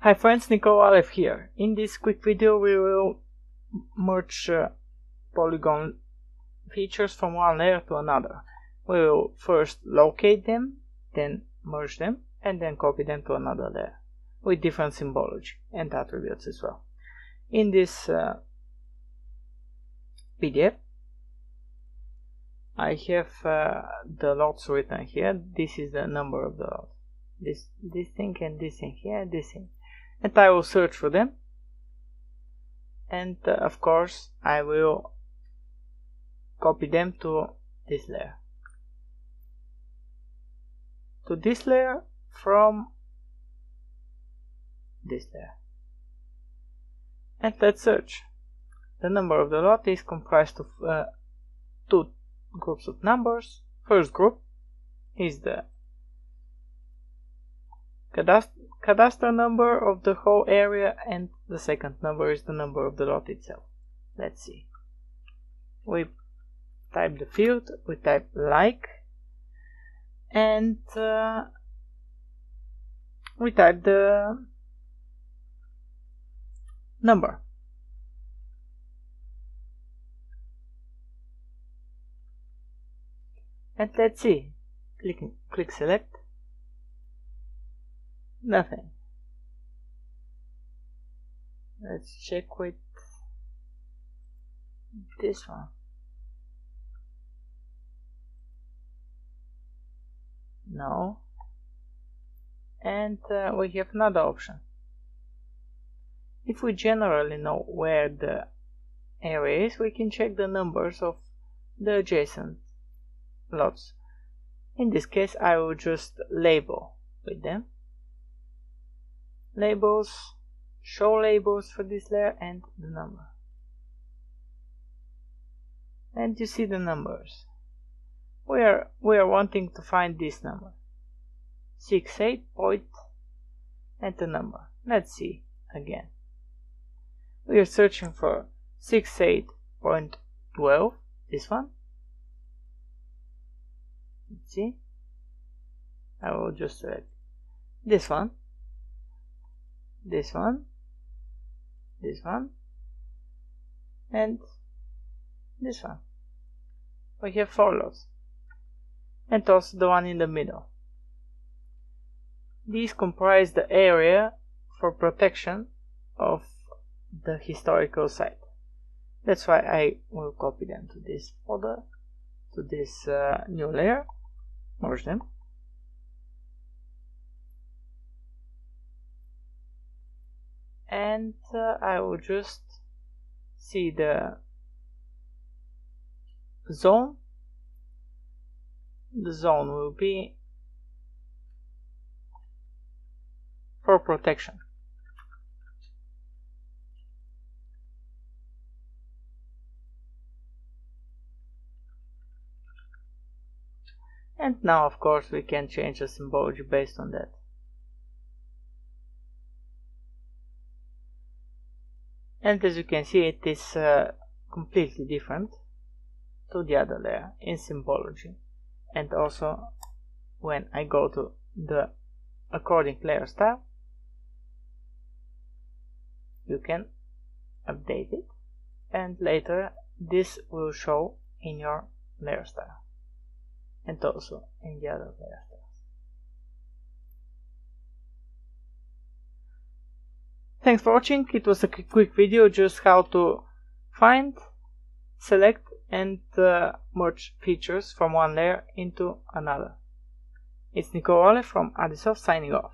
Hi friends, Nicola here. In this quick video we will merge polygon features from one layer to another. We will first locate them, then merge them, and then copy them to another layer with different symbology and attributes as well. In this PDF I have the lots written here. This is the number of the lots. This thing and this thing here, this thing. And I will search for them, and of course I will copy them to this layer, from this layer, and let's search. The number of the lot is comprised of two groups of numbers. First group is the cadastre number of the whole area, and the second number is the number of the lot itself. Let's see. We type the field, we type like, and we type the number. And let's see. Click select. Nothing. Let's check with this one. No. And we have another option. If we generally know where the area is, we can check the numbers of the adjacent lots. In this case I will just label with them. Labels, show labels for this layer and the number. And you see the numbers. We are wanting to find this number. 68 point and the number. Let's see again. We are searching for 68.12, this one. Let's see. I will just select this one. This one, this one, and this one. We have 4 lots, and also the one in the middle. These comprise the area for protection of the historical site. That's why I will copy them to this folder, to this new layer, merge them. And I will just see the zone. The zone will be for protection. And now of course we can change the symbology based on that. And as you can see, it is completely different to the other layer in symbology. And also when I go to the according layer style, you can update it, and later this will show in your layer style and also in the other layer styles. Thanks for watching. It was a quick video just how to find, select and merge features from one layer into another. It's Nicola from ADISoft signing off.